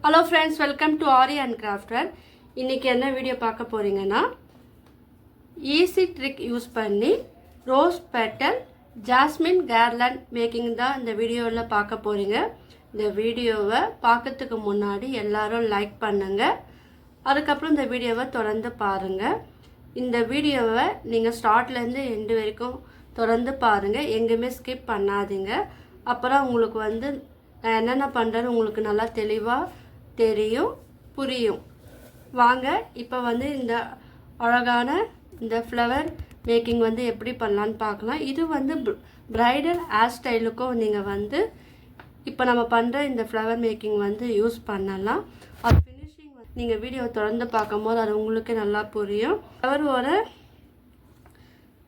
Hello friends, welcome to Ari and Crafter. இன்னைக்கு என்ன video பார்க்க போறீங்கன்னா ஈஸி ட்ரிக் யூஸ் பண்ணி rose petal jasmine garland making தான் இந்த வீடியோவில் பார்க்க போறீங்க. இந்த வீடியோவை பார்க்கிறதுக்கு முன்னாடி எல்லாரும் லைக் பண்ணுங்க. அதுக்கப்புறம் இந்த வீடியோவை தொடர்ந்து பாருங்க. இந்த வீடியோவை நீங்கள் ஸ்டார்ட்லேருந்து எண்டு வரைக்கும் தொடர்ந்து பாருங்க. எங்கேயுமே ஸ்கிப் பண்ணாதீங்க. அப்புறம் உங்களுக்கு வந்து நான் என்னென்ன பண்ணுறேன்னு உங்களுக்கு நல்லா தெளிவாக தெரியும், புரியும். வாங்க இப்போ வந்து இந்த அழகான இந்த ஃப்ளவர் மேக்கிங் வந்து எப்படி பண்ணலான்னு பார்க்கலாம். இது வந்து பிரைடல் ஹேர் ஸ்டைலுக்கும் நீங்கள் வந்து இப்போ நம்ம பண்ணுற இந்த ஃப்ளவர் மேக்கிங் வந்து யூஸ் பண்ணலாம். அது ஃபினிஷிங் வந்து நீங்கள் வீடியோ தொடர்ந்து பார்க்கும்போது அது உங்களுக்கு நல்லா புரியும். ஃப்ளவரோட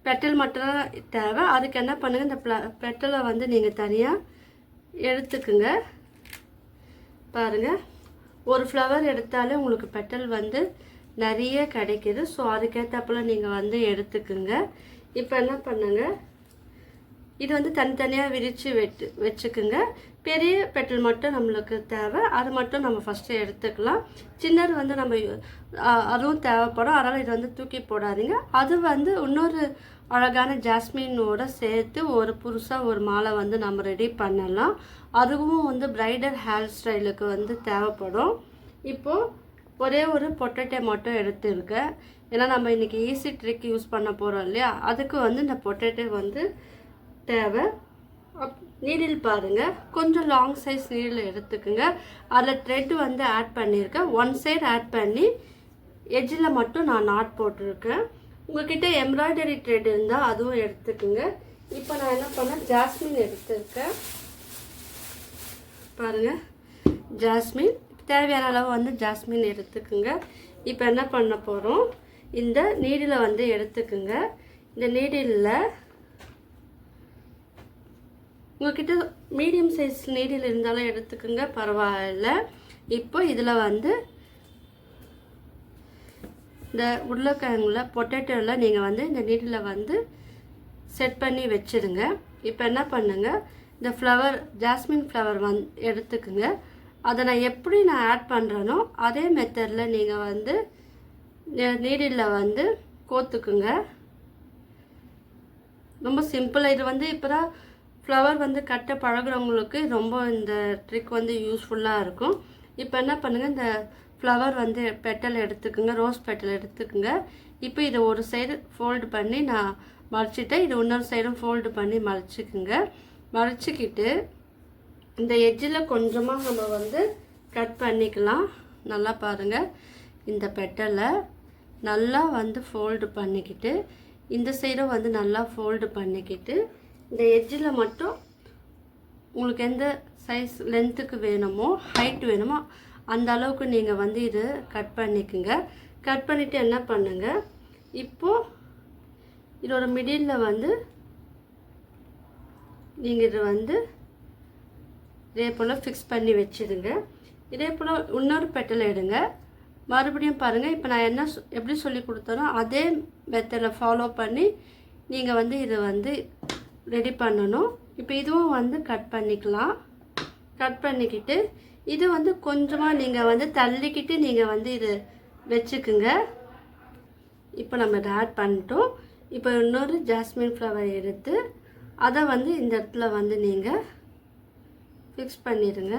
பெட்டல் மட்டும் தேவை. அதுக்கு என்ன பண்ணுங்கள், இந்த பெட்டலை வந்து நீங்கள் தனியாக எடுத்துக்குங்க. பாருங்கள், ஒரு ஃப்ளவர் எடுத்தாலே உங்களுக்கு பெட்டல் வந்து நிறைய கிடைக்கிது. ஸோ அதுக்கேற்றப்பல நீங்கள் வந்து எடுத்துக்குங்க. இப்போ என்ன பண்ணுங்க, இது வந்து தனித்தனியாக விரித்து வச்சுக்குங்க. பெரிய பெட்டல் மட்டும் நம்மளுக்கு தேவை, அது மட்டும் நம்ம ஃபஸ்ட்டு எடுத்துக்கலாம். சின்னது வந்து நம்ம அதுவும் தேவைப்படும், அதனால் இது வந்து தூக்கி போடாதீங்க. அது வந்து இன்னொரு அழகான ஜாஸ்மினோட சேர்த்து ஒரு புதுசாக ஒரு மாலை வந்து நம்ம ரெடி பண்ணலாம். அதுவும் வந்து பிரைடல் ஹேர் ஸ்டைலுக்கு வந்து தேவைப்படும். இப்போது ஒரே ஒரு பொட்டேட்டோ மட்டும் எடுத்துருக்கேன். ஏன்னா நம்ம இன்றைக்கி ஈஸி ட்ரிக் யூஸ் பண்ண போகிறோம் இல்லையா, அதுக்கு வந்து இந்த பொட்டேட்டோ வந்து தேவை. நீடில் பாருங்கள், கொஞ்சம் லாங் சைஸ் நீடில் எடுத்துக்குங்க. அதில் த்ரெட் வந்து ஆட் பண்ணியிருக்கேன். ஒன் சைடு ஆட் பண்ணி எட்ஜில் மட்டும் நான் நாட் போட்டிருக்கேன். உங்கள்கிட்ட எம்ப்ராய்டரி த்ரெட் இருந்தால் அதுவும் எடுத்துக்குங்க. இப்போ நான் என்ன பண்ணேன், ஜாஸ்மின் எடுத்துருக்கேன். பாருங்கள், ஜாஸ்மின் தேவையான அளவு வந்து ஜாஸ்மின் எடுத்துக்குங்க. இப்போ என்ன பண்ண போகிறோம், இந்த நீடில் வந்து எடுத்துக்குங்க. இந்த நீடிலில் உங்கள்கிட்ட மீடியம் சைஸ் நீடில் இருந்தாலும் எடுத்துக்குங்க, பரவாயில்ல. இப்போ இதில் வந்து இந்த உருளைக்கிழங்குல பொட்டேட்டோவில் நீங்கள் வந்து இந்த நீடில் வந்து செட் பண்ணி வச்சுருங்க. இப்போ என்ன பண்ணுங்கள், இந்த ஃப்ளவர் ஜாஸ்மின் ஃப்ளவர் எடுத்துக்குங்க. அதை நான் எப்படி நான் ஆட் பண்ணுறேனோ அதே மெத்தடில் நீங்கள் வந்து நீடில் வந்து கோத்துக்குங்க. ரொம்ப சிம்பிளாக. இது வந்து இப்போ தான் ஃப்ளவர் வந்து கட்ட பழகுறவங்களுக்கு ரொம்ப இந்த ட்ரிக் வந்து யூஸ்ஃபுல்லாக இருக்கும். இப்போ என்ன பண்ணுங்கள், இந்த ஃப்ளவர் வந்து பெட்டல் எடுத்துக்குங்க, ரோஸ் பெட்டல் எடுத்துக்குங்க. இப்போ இதை ஒரு சைடு ஃபோல்டு பண்ணி நான் மடிச்சிட்டேன். இது இன்னொரு சைடும் ஃபோல்டு பண்ணி மடிச்சுக்குங்க. மடிச்சுக்கிட்டு இந்த எட்ஜில் கொஞ்சமாக நம்ம வந்து கட் பண்ணிக்கலாம். நல்லா பாருங்கள், இந்த பெட்டலை நல்லா வந்து ஃபோல்டு பண்ணிக்கிட்டு இந்த சைடும் வந்து நல்லா ஃபோல்டு பண்ணிக்கிட்டு இந்த எட்ஜில் மட்டும் உங்களுக்கு எந்த சைஸ் லென்த்துக்கு வேணுமோ ஹைட் வேணுமோ அந்த அளவுக்கு நீங்கள் வந்து இது கட் பண்ணிக்குங்க. கட் பண்ணிவிட்டு என்ன பண்ணுங்கள், இப்போது இதோட மிடில் வந்து நீங்கள் இது வந்து இதே போல் ஃபிக்ஸ் பண்ணி வச்சுடுங்க. இதே போல் இன்னொரு பெட்டலை எடுங்க. மறுபடியும் பாருங்கள், இப்போ நான் என்ன எப்படி சொல்லி கொடுத்தனோ அதே மெத்தடை ஃபாலோ பண்ணி நீங்கள் வந்து இதை வந்து ரெடி பண்ணணும். இப்போ இதுவும் வந்து கட் பண்ணிக்கலாம். கட் பண்ணிக்கிட்டு இது வந்து கொஞ்சமாக நீங்கள் வந்து தள்ளிக்கிட்டு நீங்கள் வந்து இது வச்சுக்குங்க. இப்போ நம்ம இதை ஆட் பண்ணிட்டோம். இப்போ இன்னொரு ஜாஸ்மின் ஃப்ளவர் எடுத்து அதை வந்து இந்த இடத்துல வந்து நீங்கள் ஃபிக்ஸ் பண்ணிடுங்க.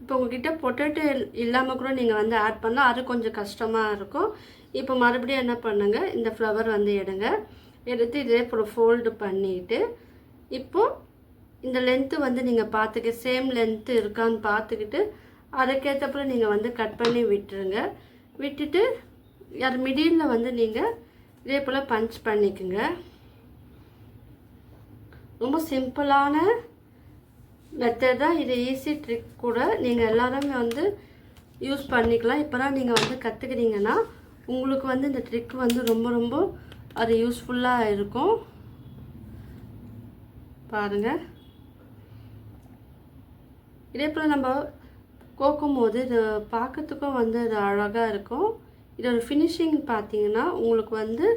இப்போ உங்கள்கிட்ட பொட்டேட்டோ இல்லாமல் கூட நீங்கள் வந்து ஆட் பண்ணலாம், அது கொஞ்சம் கஷ்டமாக இருக்கும். இப்போ மறுபடியும் என்ன பண்ணுங்கள், இந்த ஃப்ளவர் வந்து எடுத்து இதே போல் ஃபோல்டு பண்ணிவிட்டு இப்போது இந்த லென்த்து வந்து நீங்கள் பார்த்துக்க சேம் லென்த்து இருக்கான்னு பார்த்துக்கிட்டு அதுக்கேற்றப்பல நீங்கள் வந்து கட் பண்ணி விட்டுருங்க. விட்டுட்டு அது மிடில் வந்து நீங்கள் இதே போல் பஞ்ச் பண்ணிக்குங்க. ரொம்ப சிம்பிளான மெத்தட் தான் இது. ஈஸி ட்ரிக் கூட நீங்கள் எல்லாருமே வந்து யூஸ் பண்ணிக்கலாம். இப்போ தான் நீங்கள் வந்து கற்றுக்கிறீங்கன்னா உங்களுக்கு வந்து இந்த ட்ரிக் வந்து ரொம்ப அது யூஸ்ஃபுல்லாக இருக்கும். பாருங்கள், இதே போல் நம்ம கோக்கும் போது இது பார்க்கறதுக்கும் வந்து இது அழகாக இருக்கும். இதோட ஃபினிஷிங் பார்த்தீங்கன்னா உங்களுக்கு வந்து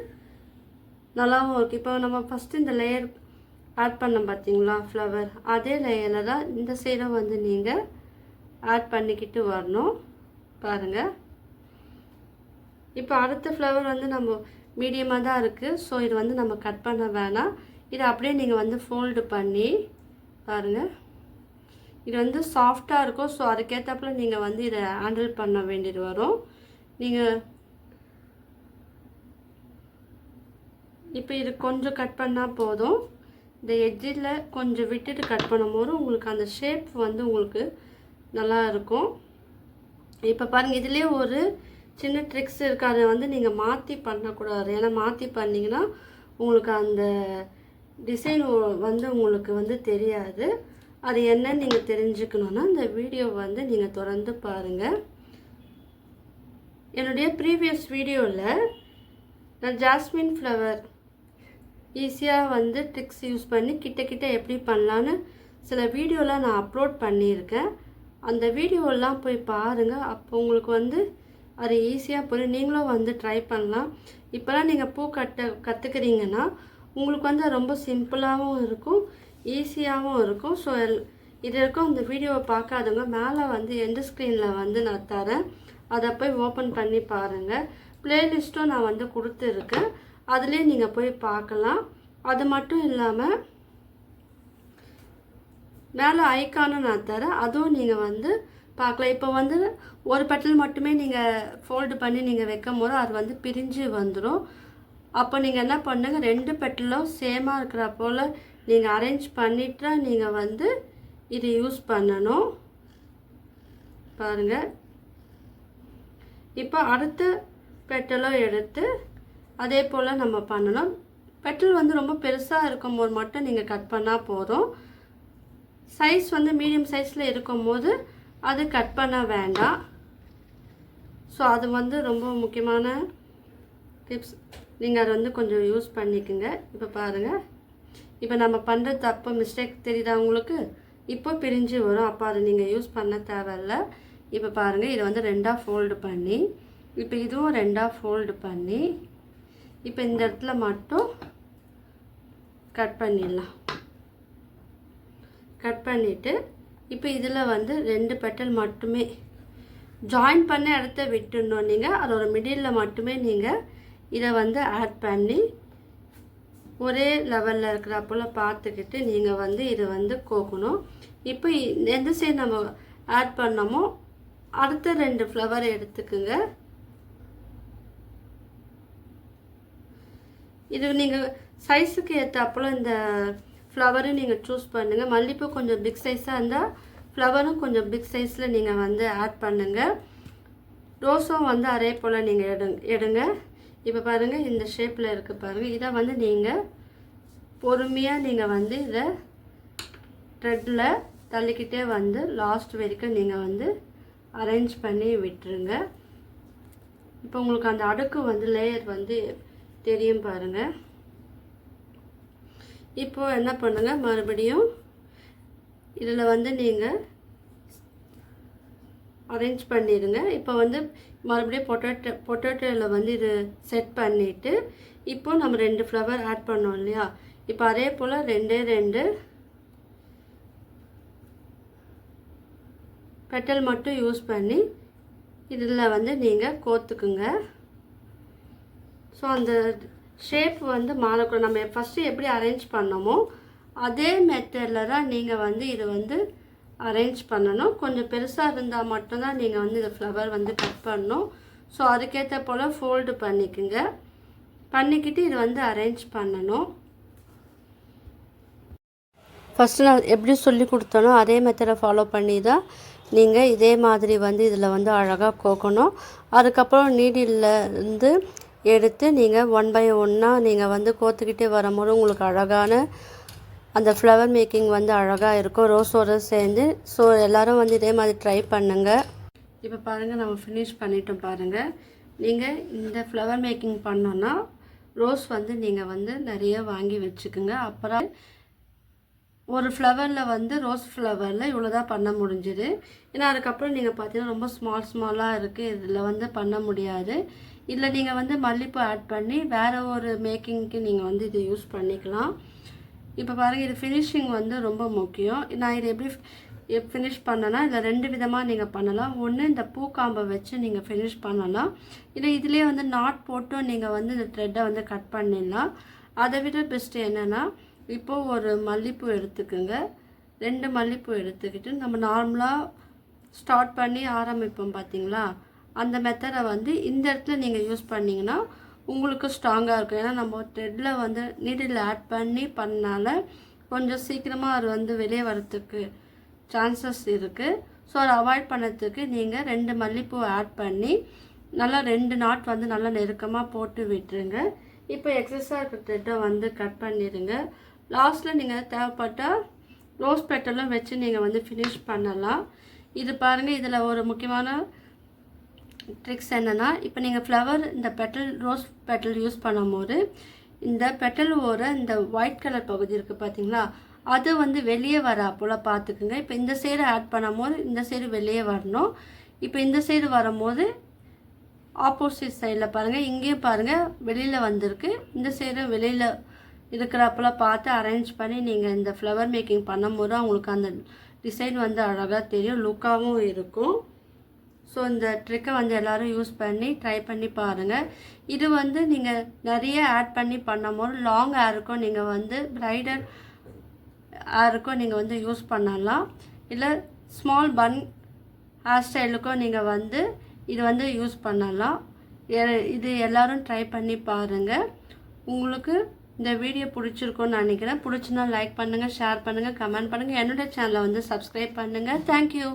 நல்லாவும் இருக்குது. இப்போ நம்ம ஃபஸ்ட்டு இந்த லேயர் ஆட் பண்ண பார்த்தீங்களா ஃப்ளவர், அதே லேயரில் தான் இந்த சைடும் வந்து நீங்கள் ஆட் பண்ணிக்கிட்டு வரணும். பாருங்கள். இப்போ அடுத்த ஃப்ளவர் வந்து நம்ம மீடியமாக தான் இருக்குது. ஸோ இது வந்து நம்ம கட் பண்ண வேணாம். இதை அப்படியே நீங்கள் வந்து ஃபோல்டு பண்ணி பாருங்கள். இது வந்து சாஃப்டாக இருக்கும். ஸோ அதுக்கேற்றப்பல நீங்கள் வந்து இதை ஹேண்டில் பண்ண வேண்டியது வரும். நீங்கள் இப்போ இது கொஞ்சம் கட் பண்ணால் போதும். இந்த எட்ஜில் கொஞ்சம் விட்டுட்டு கட் பண்ணும்போது உங்களுக்கு அந்த ஷேப் வந்து உங்களுக்கு நல்லா இருக்கும். இப்போ பாருங்கள், இதுலேயே ஒரு சின்ன ட்ரிக்ஸ் இருக்குது. அதை வந்து நீங்கள் மாற்றி பண்ணக்கூடாது. ஏன்னா மாற்றி பண்ணிங்கன்னா உங்களுக்கு அந்த டிசைன் வந்து உங்களுக்கு வந்து தெரியாது. அது என்னன்னு நீங்கள் தெரிஞ்சுக்கணுன்னா இந்த வீடியோ வந்து நீங்கள் தொடர்ந்து பாருங்கள். என்னுடைய ப்ரீவியஸ் வீடியோவில் நான் ஜாஸ்மின் ஃப்ளவர் ஈஸியாக வந்து ட்ரிக்ஸ் யூஸ் பண்ணி கிட்ட எப்படி பண்ணலான்னு சில வீடியோலாம் நான் அப்லோட் பண்ணியிருக்கேன். அந்த வீடியோலாம் போய் பாருங்கள். அப்போ உங்களுக்கு வந்து அது ஈஸியாக போய் நீங்களும் வந்து ட்ரை பண்ணலாம். இப்போலாம் நீங்கள் பூ கற்றுக்கிறீங்கன்னா உங்களுக்கு வந்து ரொம்ப சிம்பிளாகவும் இருக்கும், ஈஸியாகவும் இருக்கும். ஸோ இது இருக்கும். இந்த வீடியோவை பார்க்காதவங்க மேலே வந்து எந்த ஸ்க்ரீனில் வந்து நான் தரேன், அதை போய் ஓப்பன் பண்ணி பாருங்கள். ப்ளேலிஸ்ட்டும் நான் வந்து கொடுத்துருக்கேன், அதுலேயே நீங்கள் போய் பார்க்கலாம். அது மட்டும் இல்லாமல் மேலே ஐக்கானும் நான் தரேன், அதுவும் நீங்கள் வந்து பார்க்கலாம். இப்போ வந்து ஒரு பெட்டல் மட்டுமே நீங்கள் ஃபோல்டு பண்ணி நீங்கள் வைக்கும் போது அது வந்து பிரிஞ்சு வந்துடும். அப்போ நீங்கள் என்ன பண்ணுங்கள், 2 பெட்டலும் சேமாக இருக்கிற போல் நீங்கள் அரேஞ்ச் பண்ணிட்டு நீங்கள் வந்து இது யூஸ் பண்ணணும். பாருங்கள். இப்போ அடுத்த பெட்டலும் எடுத்து அதே போல் நம்ம பண்ணணும். பெட்டல் வந்து ரொம்ப பெருசாக இருக்கும்போது மட்டும் நீங்கள் கட் பண்ணால் போதும். சைஸ் வந்து மீடியம் சைஸில் இருக்கும்போது அது கட் பண்ண வேண்டாம். ஸோ அது வந்து ரொம்ப முக்கியமான டிப்ஸ். நீங்கள் அதை வந்து கொஞ்சம் யூஸ் பண்ணிக்கோங்க. இப்போ பாருங்கள், இப்போ நம்ம பண்ணுற தப்பு மிஸ்டேக் தெரியுதா உங்களுக்கு? இப்போ பிரிஞ்சு வரும். அப்போ அதை நீங்கள் யூஸ் பண்ண தேவையில்ல. இப்போ பாருங்கள், இதை வந்து 2ஆக ஃபோல்டு பண்ணி, இப்போ இதுவும் 2ஆக ஃபோல்டு பண்ணி, இப்போ இந்த இடத்துல மட்டும் கட் பண்ணிடலாம். கட் பண்ணிவிட்டு இப்போ இதில் வந்து 2 பெட்டல் மட்டுமே ஜாயின் பண்ண இடத்த விட்டுடணும். நீங்கள் அதோட மிடில் மட்டுமே நீங்கள் இதை வந்து ஆட் பண்ணி ஒரே லெவலில் இருக்கிற போல் பார்த்துக்கிட்டு நீங்கள் வந்து இதை வந்து கோக்கணும். இப்போ எந்த சைடு நம்ம ஆட் பண்ணோமோ அடுத்த 2 ஃப்ளவர் எடுத்துக்குங்க. இது நீங்கள் சைஸுக்கு ஏற்றாப்புல இந்த ஃப்ளவரும் நீங்கள் சூஸ் பண்ணுங்கள். மல்லிப்பூ கொஞ்சம் பிக் சைஸாக இருந்தால் ஃப்ளவரும் கொஞ்சம் பிக் சைஸில் நீங்கள் வந்து ஆட் பண்ணுங்கள். ரோஸும் வந்து அதே போல் நீங்கள் எடுங்க. இப்போ பாருங்கள், இந்த ஷேப்பில் இருக்குது பாருங்கள். இதை வந்து நீங்கள் பொறுமையாக நீங்கள் வந்து இதை த்ரெட்டில் தள்ளிக்கிட்டே வந்து லாஸ்ட் வரைக்கும் நீங்கள் வந்து அரேஞ்ச் பண்ணி விட்டுருங்க. இப்போ உங்களுக்கு அந்த அடுக்கு வந்து லேயர் வந்து தெரியும் பாருங்கள். இப்போது என்ன பண்ணுங்கள், மறுபடியும் இதில் வந்து நீங்கள் அரேஞ்ச் பண்ணிடுங்க. இப்போ வந்து மறுபடியும் பொட்டேட்டோவில் வந்து இது செட் பண்ணிவிட்டு இப்போது நம்ம 2 ஃப்ளவர் ஆட் பண்ணோம் இல்லையா? இப்போ அதே போல் 2 பெட்டல் மட்டும் யூஸ் பண்ணி இதில் வந்து நீங்கள் கோத்துக்குங்க. ஸோ அந்த ஷேப் வந்து மாறக்கூடாது. நம்ம ஃபஸ்ட்டு எப்படி அரேஞ்ச் பண்ணோமோ அதே மெத்தடில் தான் நீங்கள் வந்து இதை வந்து அரேஞ்ச் பண்ணணும். கொஞ்சம் பெருசாக இருந்தால் மட்டும்தான் நீங்கள் வந்து இந்த ஃப்ளவர் வந்து கட் பண்ணணும். ஸோ அதுக்கேற்ற போல் ஃபோல்டு பண்ணிக்கோங்க. பண்ணிக்கிட்டு இது வந்து அரேஞ்ச் பண்ணணும். ஃபஸ்ட்டு நான் எப்படி சொல்லி கொடுத்தனோ அதே மெத்தடை ஃபாலோ பண்ணி தான் நீங்கள் இதே மாதிரி வந்து இதில் வந்து அழகாக கோக்கணும். அதுக்கப்புறம் நீடில் இருந்து எடுத்து நீங்கள் 1 by 1 நீங்கள் வந்து கோத்துக்கிட்டே வரும்போது உங்களுக்கு அழகான அந்த ஃப்ளவர் மேக்கிங் வந்து அழகாக இருக்கும் ரோஸோடு சேர்ந்து. ஸோ எல்லோரும் வந்து இதே மாதிரி ட்ரை பண்ணுங்கள். இப்போ பாருங்கள், நம்ம ஃபினிஷ் பண்ணிட்டோம் பாருங்கள். நீங்கள் இந்த ஃப்ளவர் மேக்கிங் பண்ணோன்னா ரோஸ் வந்து நீங்கள் வந்து நிறைய வாங்கி வச்சுக்குங்க. அப்புறம் ஒரு ஃப்ளவரில் வந்து ரோஸ் ஃப்ளவரில் இவ்வளோ தான் பண்ண முடிஞ்சுது. ஏன்னா அதுக்கப்புறம் நீங்கள் பார்த்தீங்கன்னா ரொம்ப ஸ்மாலாக இருக்குது, இதில் வந்து பண்ண முடியாது. இதில் நீங்கள் வந்து மல்லிப்பூ ஆட் பண்ணி வேறு ஒரு மேக்கிங்க்கு நீங்கள் வந்து இதை யூஸ் பண்ணிக்கலாம். இப்போ பாருங்கள், இது ஃபினிஷிங் வந்து ரொம்ப முக்கியம். நான் இது எப்படி ஃபினிஷ் பண்ணனா, இதில் 2 விதமாக நீங்கள் பண்ணலாம். ஒன்று, இந்த பூக்காம்பை வச்சு நீங்கள் ஃபினிஷ் பண்ணலாம். இல்லை இதிலே வந்து நாட் போட்டும் நீங்கள் வந்து இந்த த்ரெட்டை வந்து கட் பண்ணிடலாம். அதை விட பெஸ்ட்டு என்னென்னா, இப்போது ஒரு மல்லிப்பூ எடுத்துக்குங்க. 2 மல்லிப்பூ எடுத்துக்கிட்டு நம்ம நார்மலாக ஸ்டார்ட் பண்ணி ஆரம்பிப்போம் பார்த்தீங்களா, அந்த மெத்தடை வந்து இந்த இடத்துல நீங்கள் யூஸ் பண்ணிங்கன்னா உங்களுக்கு ஸ்ட்ராங்காக இருக்கும். ஏன்னா நம்ம த்ரெட்டில் வந்து நீடில் ஆட் பண்ணனால கொஞ்சம் சீக்கிரமாக அது வந்து வெளியே வரத்துக்கு சான்சஸ் இருக்குது. ஸோ அதை அவாய்ட் பண்ணுறதுக்கு நீங்கள் 2 மல்லிப்பூ ஆட் பண்ணி நல்லா 2 நாட் வந்து நல்லா நெருக்கமாக போட்டு விட்டுருங்க. இப்போ எக்ஸஸாக இருக்கிற த்ரெட்டை வந்து கட் பண்ணிடுங்க. லாஸ்ட்டில் நீங்கள் தேவைப்பட்டால் ரோஸ் பெட்டலும் வச்சு நீங்கள் வந்து ஃபினிஷ் பண்ணலாம். இது பாருங்கள், இதில் ஒரு முக்கியமான ட்ரிக்ஸ் என்னென்னா, இப்போ நீங்கள் ஃப்ளவர் இந்த பெட்டல் ரோஸ் பெட்டல் யூஸ் பண்ணும்போது இந்த பெட்டல் இந்த ஒயிட் கலர் பகுதி இருக்குது பார்த்தீங்களா, அது வந்து வெளியே வர போல் பார்த்துக்குங்க. இப்போ இந்த சைடு ஆட் பண்ணும்போது இந்த சைடு வெளியே வரணும். இப்போ இந்த சைடு வரும்போது ஆப்போசிட் சைடில் பாருங்கள், இங்கேயும் பாருங்கள் வெளியில் வந்திருக்கு. இந்த சைடு வெளியில் இருக்கிறப்பல பார்த்து அரேஞ்ச் பண்ணி நீங்கள் இந்த ஃப்ளவர் மேக்கிங் பண்ணும்போது அவங்களுக்கு அந்த டிசைன் வந்து அழகாக தெரியும், லுக்காகவும் இருக்கும். ஸோ இந்த ட்ரிக்கை வந்து எல்லோரும் யூஸ் பண்ணி ட்ரை பண்ணி பாருங்கள். இது வந்து நீங்கள் நிறைய ஆட் பண்ணி பண்ணும்போது லாங் ஹேருக்கும் நீங்கள் வந்து ப்ரைடல் ஹேருக்கும் நீங்கள் வந்து யூஸ் பண்ணலாம். இல்லை ஸ்மால் பன் ஹேர் ஸ்டைலுக்கும் நீங்கள் வந்து இது வந்து யூஸ் பண்ணலாம். இது எல்லோரும் ட்ரை பண்ணி பாருங்கள். உங்களுக்கு இந்த வீடியோ பிடிச்சிருக்குன்னு நினைக்கிறேன். பிடிச்சினா லைக் பண்ணுங்கள், ஷேர் பண்ணுங்கள், கமெண்ட் பண்ணுங்கள். என்னோடய சேனலை வந்து சப்ஸ்கிரைப் பண்ணுங்கள். தேங்க்யூ.